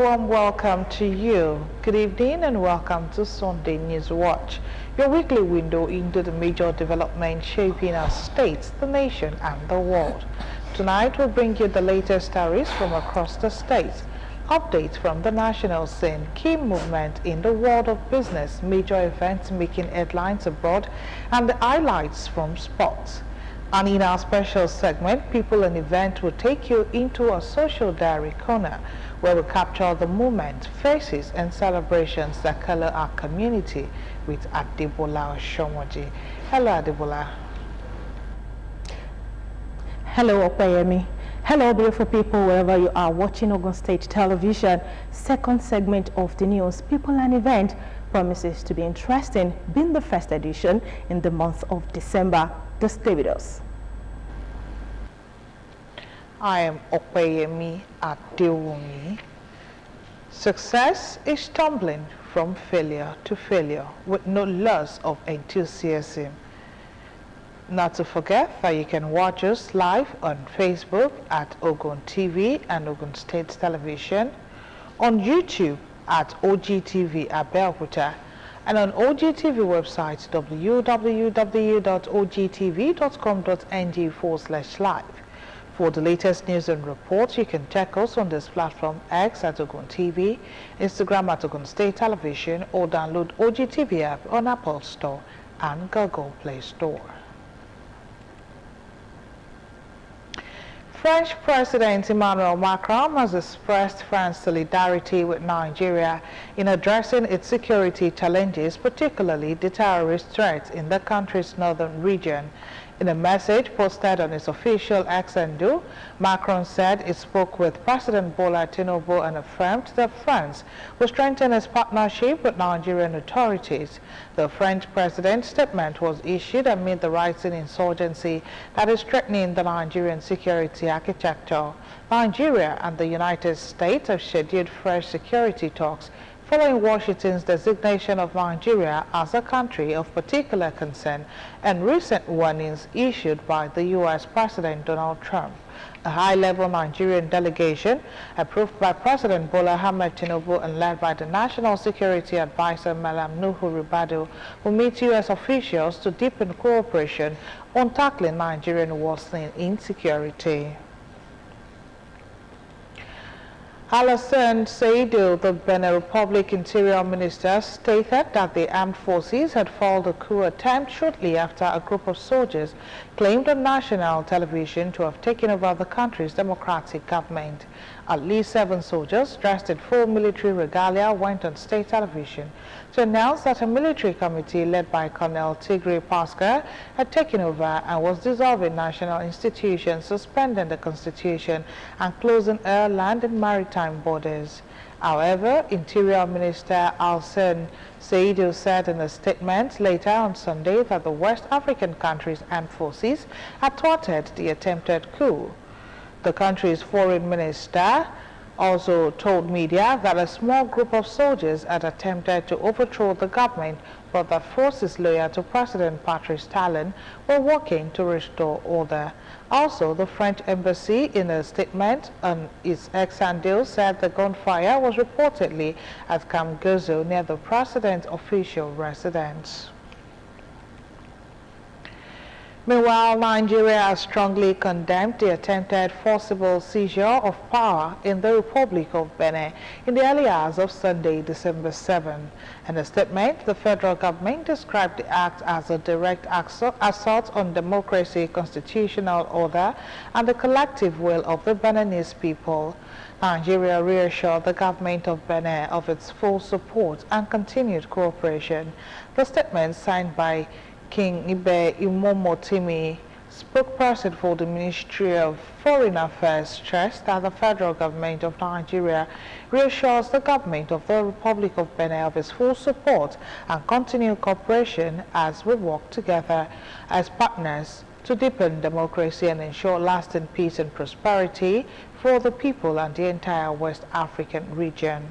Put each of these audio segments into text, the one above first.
warm welcome to you. Good evening and welcome to Sunday News Watch, your weekly window into the major developments shaping our states, the nation and the world. Tonight we'll bring you the latest stories from across the states, updates from the national scene, key movement in the world of business, major events making headlines abroad, and the highlights from sports. And in our special segment, People and Event will take you into a social diary corner where we capture the moments, faces and celebrations that color our community with Adebola Oshomoji. Hello Adebola. Hello Opeyemi. Hello beautiful people wherever you are watching Ogun State Television. Second segment of the news, People and Event, promises to be interesting, being the first edition in the month of December. Just stay with us. I am Opeyemi Adewumi. Success is stumbling from failure to failure with no loss of enthusiasm. Not to forget that you can watch us live on Facebook at Ogtv and Ogun State Television, on YouTube at Ogtv Abeokuta, and on Ogtv website www.ogtv.com.ng/live. For the latest news and reports, you can check us on this platform X at Ogun TV, Instagram at Ogun State Television, or download Ogtv app on Apple Store and Google Play Store. French President Emmanuel Macron has expressed France's solidarity with Nigeria in addressing its security challenges, particularly the terrorist threats in the country's northern region. In a message posted on his official X handle, Macron said he spoke with President Bola Tinubu and affirmed that France will strengthen its partnership with Nigerian authorities. The French president's statement was issued amid the rising insurgency that is threatening the Nigerian security architecture. Nigeria and the United States have scheduled fresh security talks following Washington's designation of Nigeria as a country of particular concern and recent warnings issued by the U.S. President Donald Trump. A high-level Nigerian delegation, approved by President Bola Ahmed Tinubu and led by the National Security Advisor Malam Nuhu Ribadu, will meet U.S. officials to deepen cooperation on tackling Nigerian worsening insecurity. Alassane Seydou, the Benin Republic Interior Minister, stated that the armed forces had foiled a coup attempt shortly after a group of soldiers claimed on national television to have taken over the country's democratic government. At least 7 soldiers dressed in full military regalia went on state television to announce that a military committee led by Colonel Tigre Pascal had taken over and was dissolving national institutions, suspending the constitution and closing air, land and maritime borders. However, Interior Minister Alassane Seydou said in a statement later on Sunday that the West African country's armed forces had thwarted the attempted coup. The country's foreign minister also told media that a small group of soldiers had attempted to overthrow the government, but that forces loyal to President Patrice Talon were working to restore order. Also, the French embassy, in a statement on its X handle, said the gunfire was reportedly at Camp Gozo near the president's official residence. Meanwhile, Nigeria has strongly condemned the attempted forcible seizure of power in the Republic of Benin in the early hours of Sunday, December 7. In a statement, the federal government described the act as a direct assault on democracy, constitutional order, and the collective will of the Beninese people. Nigeria reassured the government of Benin of its full support and continued cooperation. The statement, signed by King Ibe Imomotimi, spokesperson for the Ministry of Foreign Affairs, stressed that the federal government of Nigeria reassures the government of the Republic of Benin of its full support and continued cooperation as we work together as partners to deepen democracy and ensure lasting peace and prosperity for the people and the entire West African region.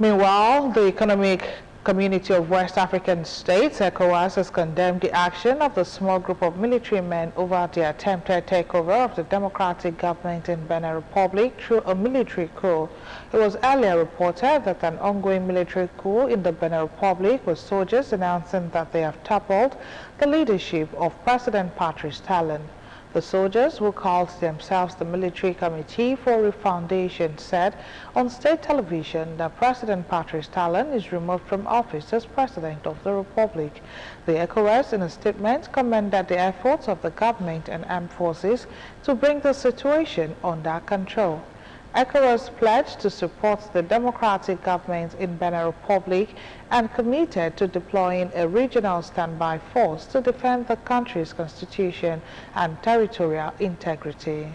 Meanwhile, the Economic Community of West African States, ECOWAS, has condemned the action of the small group of military men over the attempted takeover of the democratic government in Benin Republic through a military coup. It was earlier reported that an ongoing military coup in the Benin Republic, with soldiers announcing that they have toppled the leadership of President Patrice Talon. The soldiers, who called themselves the Military Committee for Refoundation, said on state television that President Patrice Talon is removed from office as President of the Republic. The ECOWAS, in a statement, commended the efforts of the government and armed forces to bring the situation under control. ECOWAS pledged to support the democratic government in Benin Republic and committed to deploying a regional standby force to defend the country's constitution and territorial integrity.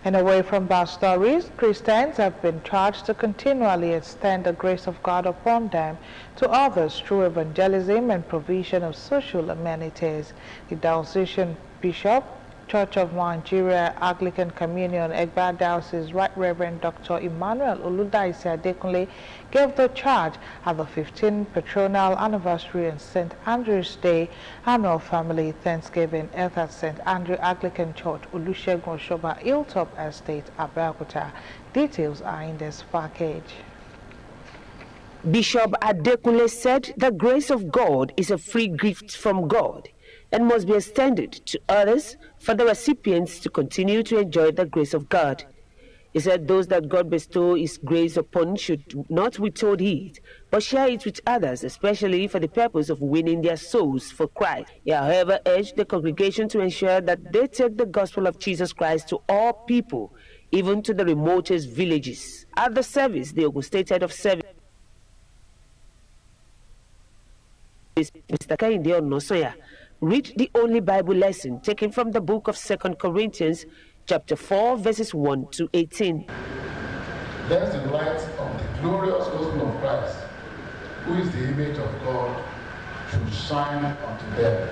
And away from bad stories, Christians have been charged to continually extend the grace of God upon them to others through evangelism and provision of social amenities. The diocesan bishop, Church of Nigeria Anglican Communion, Egba Diocese, Right Reverend Dr. Emmanuel Oludaisi Adekunle, gave the charge at the 15th patronal anniversary and St. Andrew's Day annual family Thanksgiving held at St. Andrew Anglican Church, Olusegun Oshoba, Hilltop Estate, Abeokuta. Details are in this package. Bishop Adekunle said the grace of God is a free gift from God and must be extended to others for the recipients to continue to enjoy the grace of God. He said those that God bestow His grace upon should not withhold it, but share it with others, especially for the purpose of winning their souls for Christ. He, however, urged the congregation to ensure that they take the gospel of Jesus Christ to all people, even to the remotest villages. At the service, the Ogun State Head of Service, Mr. Kehinde Onosanya, read the only Bible lesson taken from the book of 2 Corinthians, chapter 4, verses 1 to 18. Let the light of the glorious gospel of Christ, who is the image of God, should shine unto them.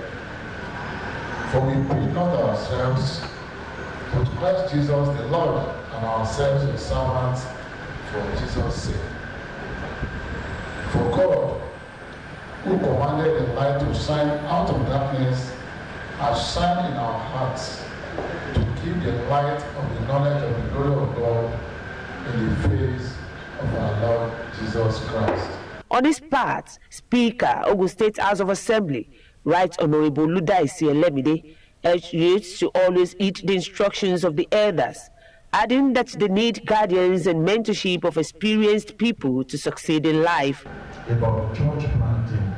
For we preach not ourselves, but Christ Jesus the Lord, and ourselves the servants for Jesus' sake. For God, who commanded the light to shine out of darkness, has shined in our hearts to give the light of the knowledge of the glory of God in the face of our Lord Jesus Christ. On his part, Speaker, Ogun State House of Assembly, Right Honorable Oludaisi Elemide, urged youths to always heed the instructions of the elders, adding that they need guardians and mentorship of experienced people to succeed in life. About church planting,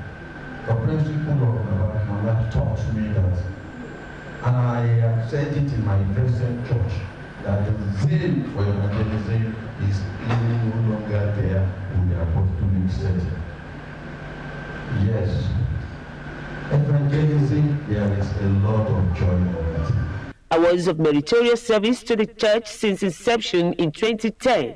the principle of my life taught me that, and I have said it in my present church, that the zeal for evangelism is no longer there in the apostolic setting. Yes, evangelism, there is a lot of joy in it. Awards of meritorious service to the church since inception in 2010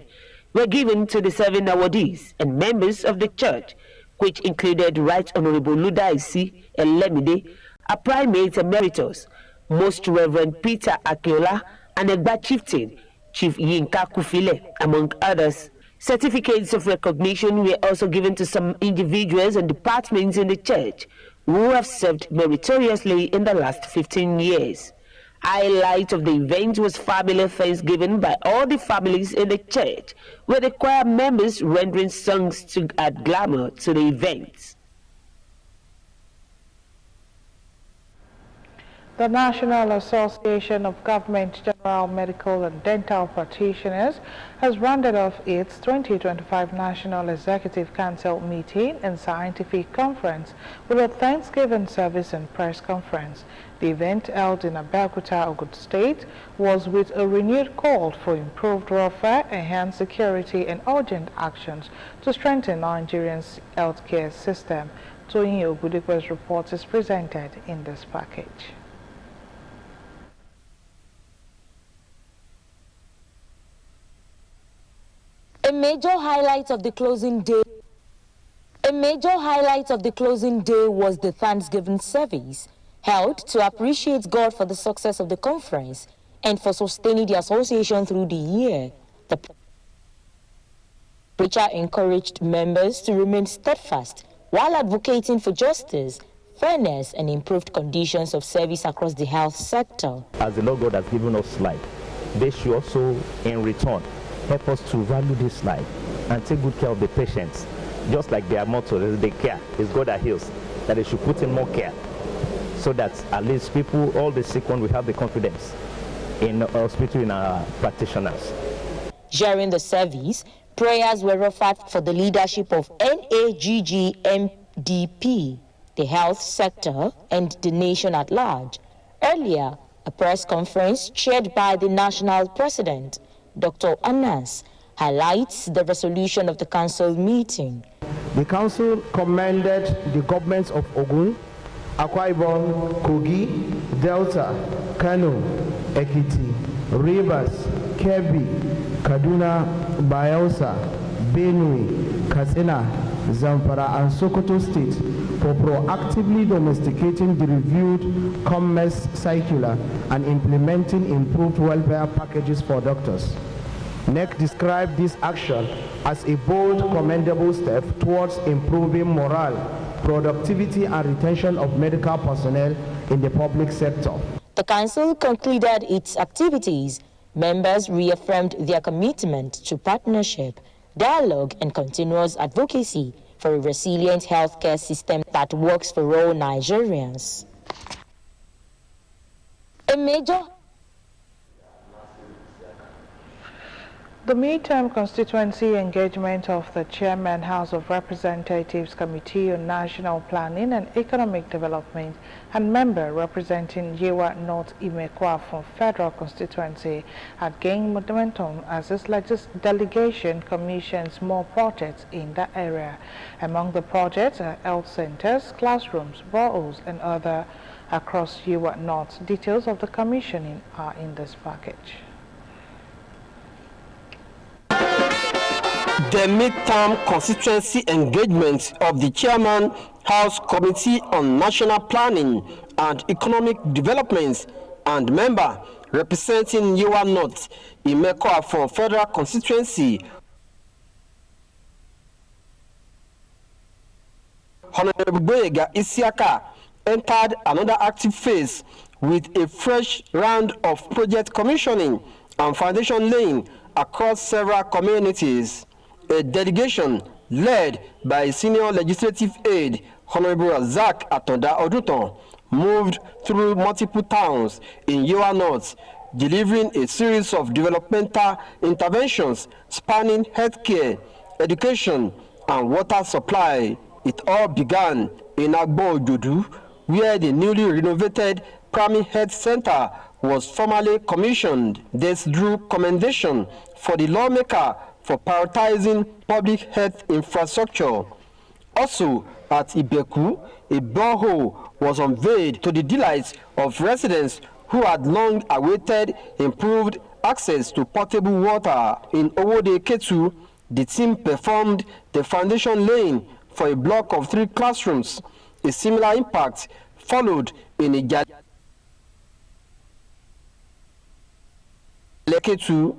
were given to the 7 awardees and members of the church, which included Right Honorable Oludaisi Elemide, a primate emeritus, Most Reverend Peter Akiola, and Egba Chieftain, Chief Yinka Kufile, among others. Certificates of recognition were also given to some individuals and departments in the church who have served meritoriously in the last 15 years. Highlight of the event was family thanksgiving by all the families in the church, with the choir members rendering songs to add glamour to the event. The National Association of Government General Medical and Dental Practitioners has rounded off its 2025 National Executive Council meeting and scientific conference with a Thanksgiving service and press conference. The event, held in Abeokuta, Ogun State, was with a renewed call for improved welfare, enhanced security, and urgent actions to strengthen Nigeria's healthcare system. Toyin Ogudikwe's report is presented in this package. A major highlight of the closing day was the Thanksgiving service held to appreciate God for the success of the conference and for sustaining the association through the year. Preacher encouraged members to remain steadfast while advocating for justice, fairness, and improved conditions of service across the health sector. As the Lord God has given us life, they should also, in return, help us to value this life and take good care of the patients. Just like their motto is the care, it's God that heals, that they should put in more care, so that at least people, all the sick ones, will have the confidence in hospital, in our practitioners. During the service, prayers were offered for the leadership of NAGGMDP, the health sector, and the nation at large. Earlier, a press conference chaired by the national president, Dr. Anas, highlights the resolution of the council meeting. The council commended the governments of Ogun, Akwa Ibom, Kogi, Delta, Kano, Ekiti, Rivers, Kebbi, Kaduna, Bayelsa, Benue, Katsina, Zamfara, and Sokoto states for proactively domesticating the reviewed commerce circular and implementing improved welfare packages for doctors. NEC described this action as a bold, commendable step towards improving morale, productivity, and retention of medical personnel in the public sector. The council concluded its activities. Members reaffirmed their commitment to partnership, dialogue, and continuous advocacy for a resilient healthcare system that works for all Nigerians. The midterm constituency engagement of the Chairman House of Representatives Committee on National Planning and Economic Development and member representing Yewa North Imekwa from Federal Constituency had gained momentum as this delegation commissions more projects in that area. Among the projects are health centers, classrooms, boreholes, and other across Yewa North. Details of the commissioning are in this package. The midterm constituency engagement of the Chairman House Committee on National Planning and Economic Development and member representing Yewa North Imekwa from Federal Constituency, Honorable Boyega Isiaka, entered another active phase with a fresh round of project commissioning and foundation laying across several communities. A delegation led by senior legislative aide Honorable Razak Atonda Oduton moved through multiple towns in Yewa North, delivering a series of developmental interventions spanning healthcare, education, and water supply. It all began in Agbo Ojodu, where the newly renovated primary health center was formally commissioned. This drew commendation for the lawmaker for prioritizing public health infrastructure. Also at Ibeku, a borehole was unveiled to the delight of residents who had long awaited improved access to potable water. In Owode Ketu, the team performed the foundation laying for a block of 3 classrooms. A similar impact followed in Leketu,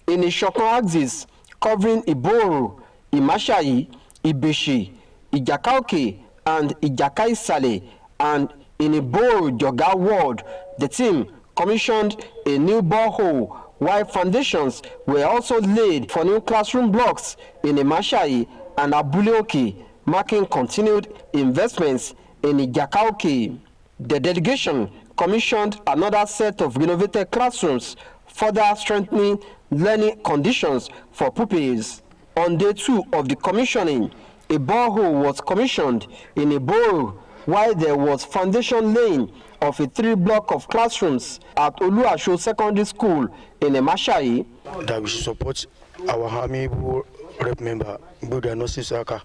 in a Shokon axis covering Iboro, Imashayi, Ibeshi, Ijakauke, and Ijakaisale, and in Iboro Joga ward, the team commissioned a new borehole, while foundations were also laid for new classroom blocks in Imashayi and Abuleoke, marking continued investments in Ijakauke. The delegation commissioned another set of renovated classrooms, further strengthening learning conditions for pupils. On day 2 of the commissioning, a borehole was commissioned in Iboro, while there was foundation laying of a 3-block of classrooms at Oluasho Secondary School in Emashai. That we should support our amiable rep member, Buda Nosisaka,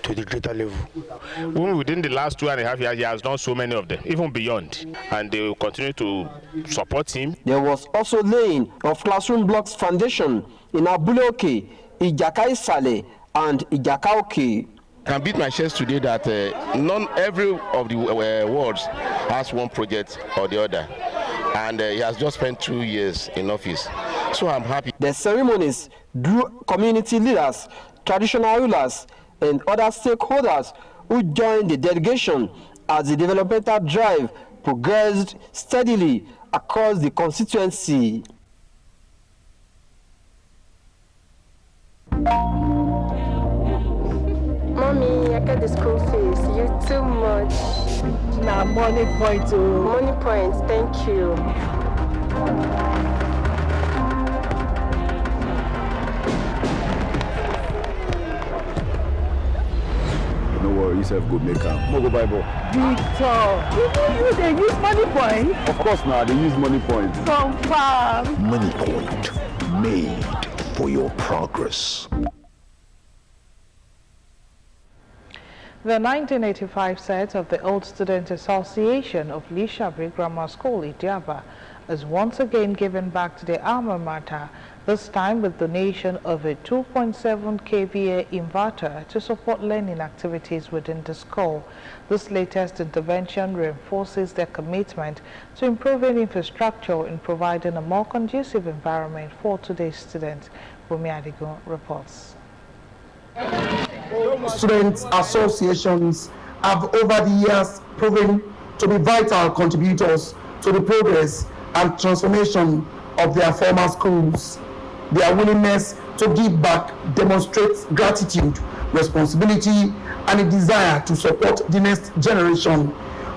to the greater level. Within the last 2.5 years, he has done so many of them, even beyond, and they will continue to support him. There was also laying of classroom blocks foundation in Abuleoke, Ijakaisale, and Ijakauke. I can beat my chest today that every of the wards has one project or the other, and he has just spent 2 years in office. So I'm happy. The ceremonies drew community leaders, traditional rulers, and other stakeholders who joined the delegation as the developmental drive progressed steadily across the constituency. Mommy, I get the school fees. You too much. Nah, money point. Money points, thank you. No worry, yourself go make am. No go buy ball. Victor, you they use money point? Of course now, they use money point. Confirm. Money point, made for your progress. The 1985 set of the Old Student Association of Lishabi Grammar School, Idiaba, is once again given back to the alma mater, this time with donation of a 2.7 kVA inverter to support learning activities within the school. This latest intervention reinforces their commitment to improving infrastructure and providing a more conducive environment for today's students. Bumi Adigo reports. Student associations have over the years proven to be vital contributors to the progress and transformation of their former schools. Their willingness to give back demonstrates gratitude, responsibility, and a desire to support the next generation.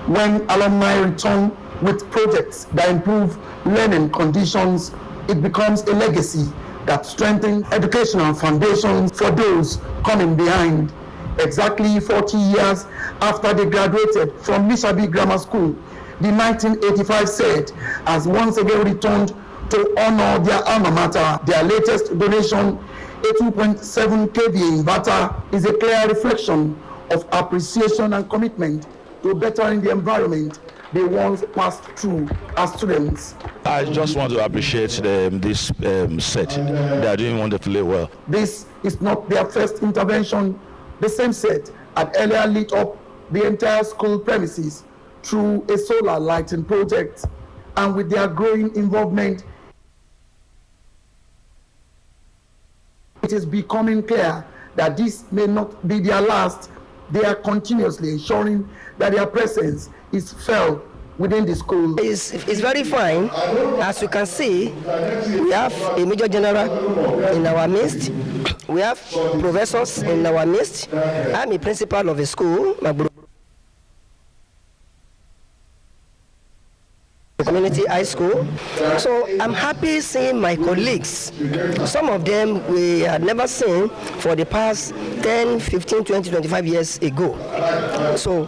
When alumni return with projects that improve learning conditions, it becomes a legacy that strengthens educational foundations for those coming behind. Exactly 40 years after they graduated from Lishabi Grammar School, the 1985 set has once again returned to honor their alma mater. Their latest donation, a 2.7 kVA inverter, is a clear reflection of appreciation and commitment to bettering the environment they once passed through as students. I just want to appreciate this set. They are doing wonderfully well. This is not their first intervention. The same set had earlier lit up the entire school premises through a solar lighting project, and with their growing involvement, it is becoming clear that this may not be their last. They are continuously ensuring that their presence is felt within the school. It's very fine. As you can see, we have a major general in our midst. We have professors in our midst. I'm a principal of a school, community high school. So I'm happy seeing my colleagues. Some of them we had never seen for the past 10, 15, 20, 25 years ago. So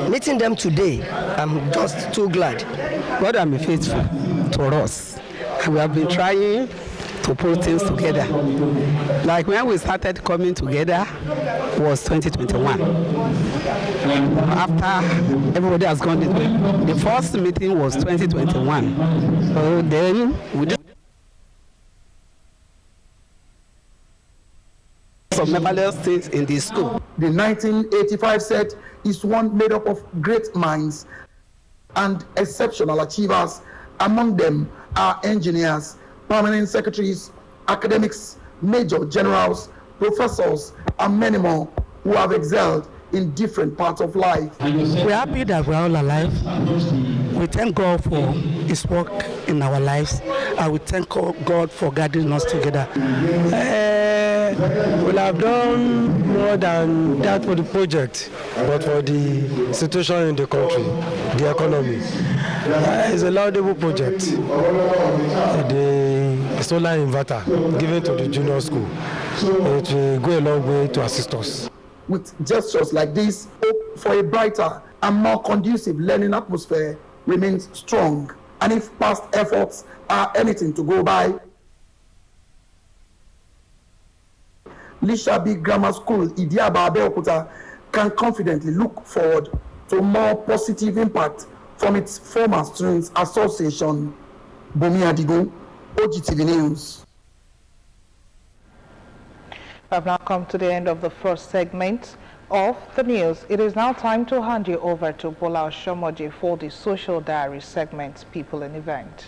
meeting them today, I'm just too glad. God has been faithful to us. We have been trying to put things together. Like when we started coming together was 2021. After everybody has gone, the first meeting was 2021. So then we did some marvelous things in the school. The 1985 set is one made up of great minds and exceptional achievers. Among them are engineers, permanent secretaries, academics, major generals, professors, and many more who have excelled in different parts of life. We're happy that we're all alive. We thank God for His work in our lives, and we thank God for gathering us together. We have done more than that for the project, but for the situation in the country, the economy. It's a laudable project. The solar inverter given to the junior school, it will go a long way to assist us. With gestures like this, hope for a brighter and more conducive learning atmosphere remains strong. And if past efforts are anything to go by, Lishabi Grammar School, Idiaba, Abeokuta, can confidently look forward to more positive impact from its former Students Association. Bumi Adigo, Ogtv News. We have now come to the end of the first segment of the news. It is now time to hand you over to Bola Oshomoji for the Social Diary segment, People and Event.